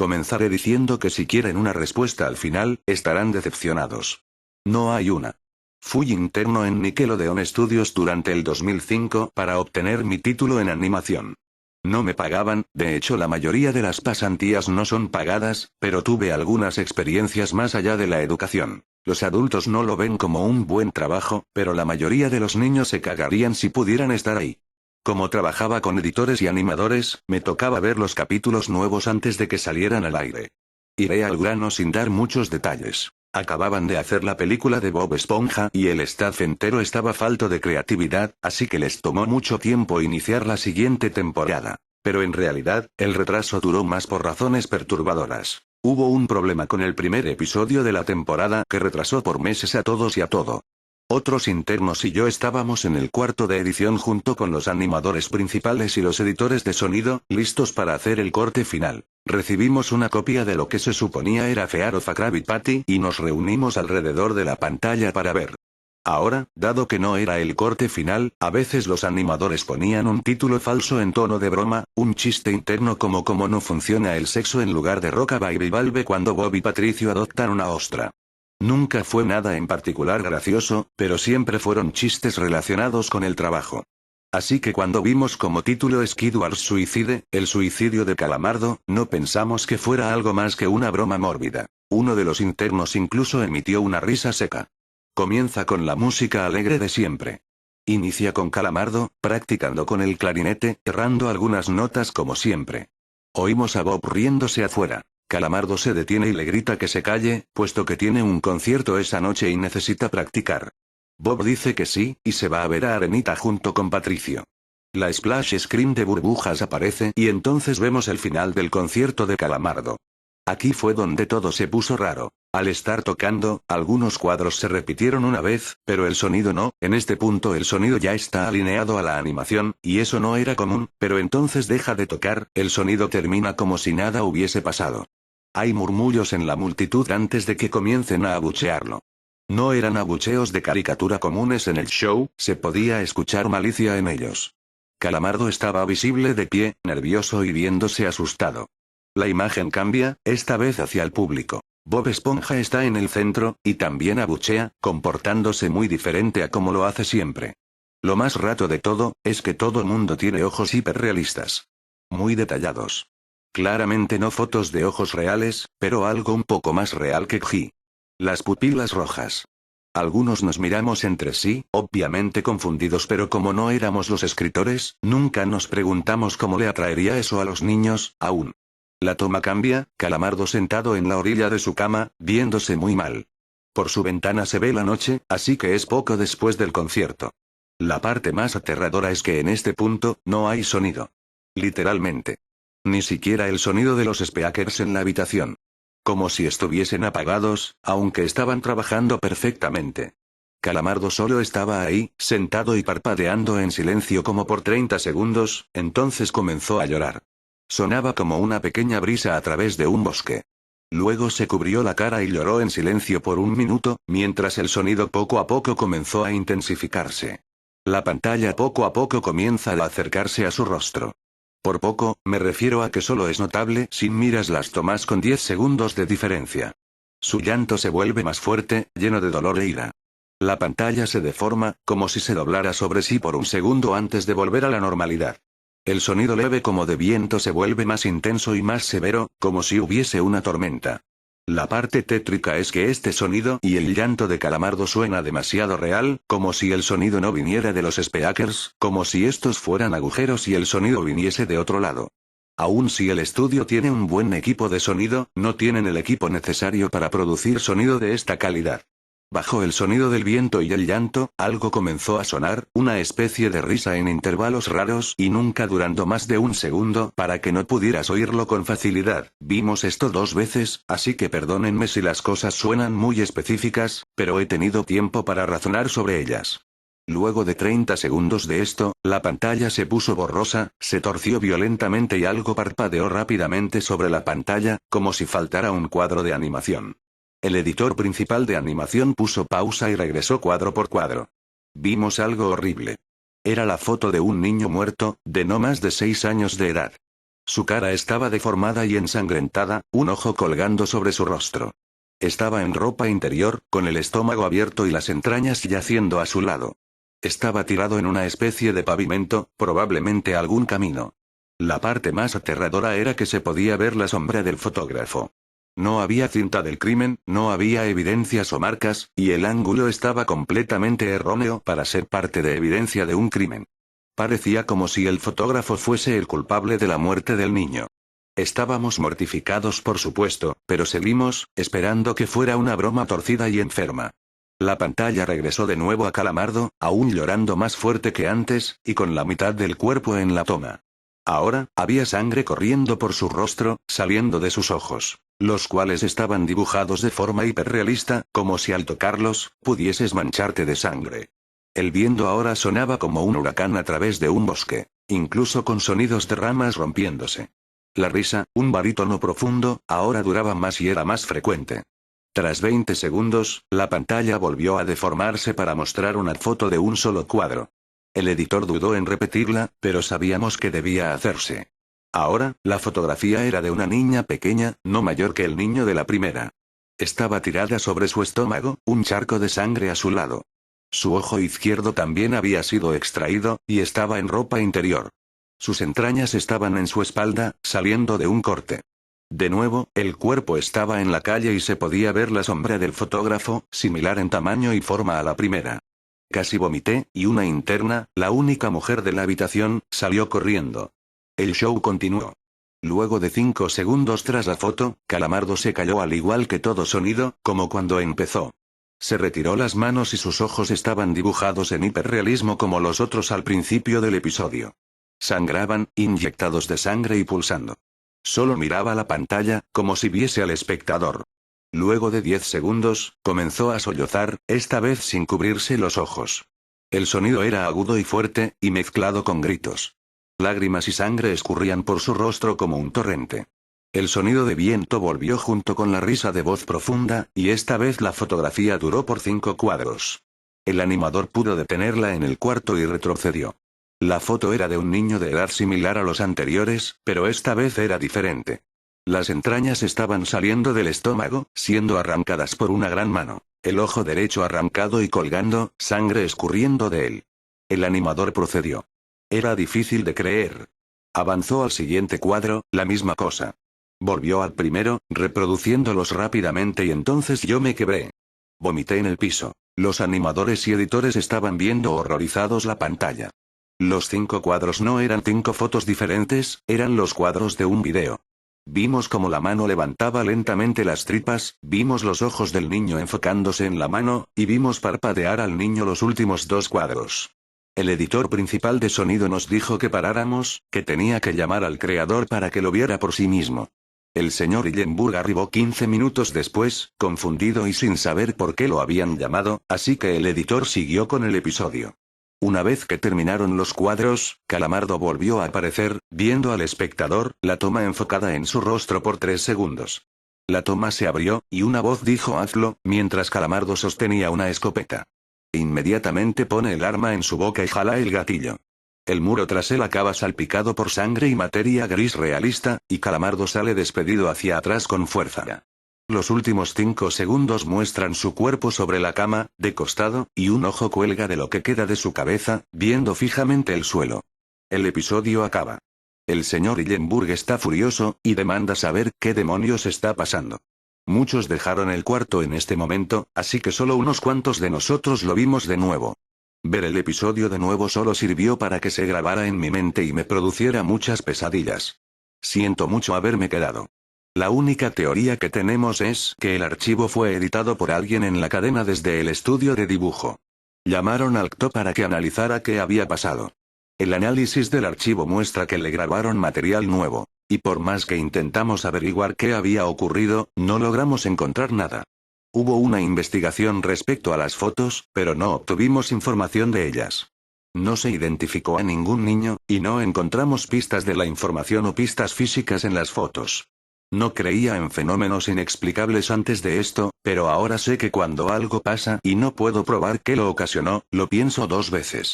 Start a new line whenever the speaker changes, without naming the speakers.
Comenzaré diciendo que si quieren una respuesta al final, estarán decepcionados. No hay una. Fui interno en Nickelodeon Studios durante el 2005 para obtener mi título en animación. No me pagaban, de hecho la mayoría de las pasantías no son pagadas, pero tuve algunas experiencias más allá de la educación. Los adultos no lo ven como un buen trabajo, pero la mayoría de los niños se cagarían si pudieran estar ahí. Como trabajaba con editores y animadores, me tocaba ver los capítulos nuevos antes de que salieran al aire. Iré al grano sin dar muchos detalles. Acababan de hacer la película de Bob Esponja y el staff entero estaba falto de creatividad, así que les tomó mucho tiempo iniciar la siguiente temporada. Pero en realidad, el retraso duró más por razones perturbadoras. Hubo un problema con el primer episodio de la temporada que retrasó por meses a todos y a todo. Otros internos y yo estábamos en el cuarto de edición junto con los animadores principales y los editores de sonido, listos para hacer el corte final. Recibimos una copia de lo que se suponía era Fear of a Krabby Patty y nos reunimos alrededor de la pantalla para ver. Ahora, dado que no era el corte final, a veces los animadores ponían un título falso en tono de broma, un chiste interno como cómo no funciona el sexo en lugar de Roca Baby Valve cuando Bob y Patricio adoptan una ostra. Nunca fue nada en particular gracioso, pero siempre fueron chistes relacionados con el trabajo. Así que cuando vimos como título Squidward Suicide, el suicidio de Calamardo, no pensamos que fuera algo más que una broma mórbida. Uno de los internos incluso emitió una risa seca. Comienza con la música alegre de siempre. Inicia con Calamardo, practicando con el clarinete, errando algunas notas como siempre. Oímos a Bob riéndose afuera. Calamardo se detiene y le grita que se calle, puesto que tiene un concierto esa noche y necesita practicar. Bob dice que sí, y se va a ver a Arenita junto con Patricio. La splash screen de burbujas aparece y entonces vemos el final del concierto de Calamardo. Aquí fue donde todo se puso raro. Al estar tocando, algunos cuadros se repitieron una vez, pero el sonido no. En este punto el sonido ya está alineado a la animación, y eso no era común, pero entonces deja de tocar, el sonido termina como si nada hubiese pasado. Hay murmullos en la multitud antes de que comiencen a abuchearlo. No eran abucheos de caricatura comunes en el show, se podía escuchar malicia en ellos. Calamardo estaba visible de pie, nervioso y viéndose asustado. La imagen cambia, esta vez hacia el público. Bob Esponja está en el centro, y también abuchea, comportándose muy diferente a como lo hace siempre. Lo más rato de todo, es que todo mundo tiene ojos hiperrealistas. Muy detallados. Claramente no fotos de ojos reales, pero algo un poco más real que G. Las pupilas rojas. Algunos nos miramos entre sí, obviamente confundidos, pero como no éramos los escritores, nunca nos preguntamos cómo le atraería eso a los niños, aún. La toma cambia, Calamardo sentado en la orilla de su cama, viéndose muy mal. Por su ventana se ve la noche, así que es poco después del concierto. La parte más aterradora es que en este punto, no hay sonido. Literalmente. Ni siquiera el sonido de los speakers en la habitación. Como si estuviesen apagados, aunque estaban trabajando perfectamente. Calamardo solo estaba ahí, sentado y parpadeando en silencio como por 30 segundos, entonces comenzó a llorar. Sonaba como una pequeña brisa a través de un bosque. Luego se cubrió la cara y lloró en silencio por un minuto, mientras el sonido poco a poco comenzó a intensificarse. La pantalla poco a poco comienza a acercarse a su rostro. Por poco, me refiero a que solo es notable si miras las tomas con 10 segundos de diferencia. Su llanto se vuelve más fuerte, lleno de dolor e ira. La pantalla se deforma, como si se doblara sobre sí por un segundo antes de volver a la normalidad. El sonido leve como de viento se vuelve más intenso y más severo, como si hubiese una tormenta. La parte tétrica es que este sonido y el llanto de Calamardo suena demasiado real, como si el sonido no viniera de los speakers, como si estos fueran agujeros y el sonido viniese de otro lado. Aun si el estudio tiene un buen equipo de sonido, no tienen el equipo necesario para producir sonido de esta calidad. Bajo el sonido del viento y el llanto, algo comenzó a sonar, una especie de risa en intervalos raros y nunca durando más de un segundo para que no pudieras oírlo con facilidad. Vimos esto 2 veces, así que perdónenme si las cosas suenan muy específicas, pero he tenido tiempo para razonar sobre ellas. Luego de 30 segundos de esto, la pantalla se puso borrosa, se torció violentamente y algo parpadeó rápidamente sobre la pantalla, como si faltara un cuadro de animación. El editor principal de animación puso pausa y regresó cuadro por cuadro. Vimos algo horrible. Era la foto de un niño muerto, de no más de 6 años de edad. Su cara estaba deformada y ensangrentada, un ojo colgando sobre su rostro. Estaba en ropa interior, con el estómago abierto y las entrañas yaciendo a su lado. Estaba tirado en una especie de pavimento, probablemente algún camino. La parte más aterradora era que se podía ver la sombra del fotógrafo. No había cinta del crimen, no había evidencias o marcas, y el ángulo estaba completamente erróneo para ser parte de evidencia de un crimen. Parecía como si el fotógrafo fuese el culpable de la muerte del niño. Estábamos mortificados por supuesto, pero seguimos, esperando que fuera una broma torcida y enferma. La pantalla regresó de nuevo a Calamardo, aún llorando más fuerte que antes, y con la mitad del cuerpo en la toma. Ahora, había sangre corriendo por su rostro, saliendo de sus ojos, los cuales estaban dibujados de forma hiperrealista, como si al tocarlos, pudieses mancharte de sangre. El viento ahora sonaba como un huracán a través de un bosque, incluso con sonidos de ramas rompiéndose. La risa, un barítono profundo, ahora duraba más y era más frecuente. Tras 20 segundos, la pantalla volvió a deformarse para mostrar una foto de un solo cuadro. El editor dudó en repetirla, pero sabíamos que debía hacerse. Ahora, la fotografía era de una niña pequeña, no mayor que el niño de la primera. Estaba tirada sobre su estómago, un charco de sangre a su lado. Su ojo izquierdo también había sido extraído, y estaba en ropa interior. Sus entrañas estaban en su espalda, saliendo de un corte. De nuevo, el cuerpo estaba en la calle y se podía ver la sombra del fotógrafo, similar en tamaño y forma a la primera. Casi vomité, y una interna, la única mujer de la habitación, salió corriendo. El show continuó. Luego de 5 segundos tras la foto, Calamardo se calló al igual que todo sonido, como cuando empezó. Se retiró las manos y sus ojos estaban dibujados en hiperrealismo como los otros al principio del episodio. Sangraban, inyectados de sangre y pulsando. Solo miraba la pantalla, como si viese al espectador. Luego de 10 segundos, comenzó a sollozar, esta vez sin cubrirse los ojos. El sonido era agudo y fuerte, y mezclado con gritos. Lágrimas y sangre escurrían por su rostro como un torrente. El sonido de viento volvió junto con la risa de voz profunda, y esta vez la fotografía duró por 5 cuadros. El animador pudo detenerla en el cuarto y retrocedió. La foto era de un niño de edad similar a los anteriores, pero esta vez era diferente. Las entrañas estaban saliendo del estómago, siendo arrancadas por una gran mano, el ojo derecho arrancado y colgando, sangre escurriendo de él. El animador procedió. Era difícil de creer. Avanzó al siguiente cuadro, la misma cosa. Volvió al primero, reproduciéndolos rápidamente y entonces yo me quebré. Vomité en el piso. Los animadores y editores estaban viendo horrorizados la pantalla. Los 5 cuadros no eran 5 fotos diferentes, eran los cuadros de un video. Vimos cómo la mano levantaba lentamente las tripas, vimos los ojos del niño enfocándose en la mano, y vimos parpadear al niño los últimos 2 cuadros. El editor principal de sonido nos dijo que paráramos, que tenía que llamar al creador para que lo viera por sí mismo. El señor Hillenburg arribó 15 minutos después, confundido y sin saber por qué lo habían llamado, así que el editor siguió con el episodio. Una vez que terminaron los cuadros, Calamardo volvió a aparecer, viendo al espectador, la toma enfocada en su rostro por 3 segundos. La toma se abrió, y una voz dijo hazlo, mientras Calamardo sostenía una escopeta. Inmediatamente pone el arma en su boca y jala el gatillo. El muro tras él acaba salpicado por sangre y materia gris realista, y Calamardo sale despedido hacia atrás con fuerza. Los últimos 5 segundos muestran su cuerpo sobre la cama, de costado, y un ojo cuelga de lo que queda de su cabeza, viendo fijamente el suelo. El episodio acaba. El señor Hillenburg está furioso, y demanda saber qué demonios está pasando. Muchos dejaron el cuarto en este momento, así que solo unos cuantos de nosotros lo vimos de nuevo. Ver el episodio de nuevo solo sirvió para que se grabara en mi mente y me produciera muchas pesadillas. Siento mucho haberme quedado. La única teoría que tenemos es que el archivo fue editado por alguien en la cadena desde el estudio de dibujo. Llamaron al CTO para que analizara qué había pasado. El análisis del archivo muestra que le grabaron material nuevo, y por más que intentamos averiguar qué había ocurrido, no logramos encontrar nada. Hubo una investigación respecto a las fotos, pero no obtuvimos información de ellas. No se identificó a ningún niño, y no encontramos pistas de la información o pistas físicas en las fotos. No creía en fenómenos inexplicables antes de esto, pero ahora sé que cuando algo pasa y no puedo probar qué lo ocasionó, lo pienso 2 veces.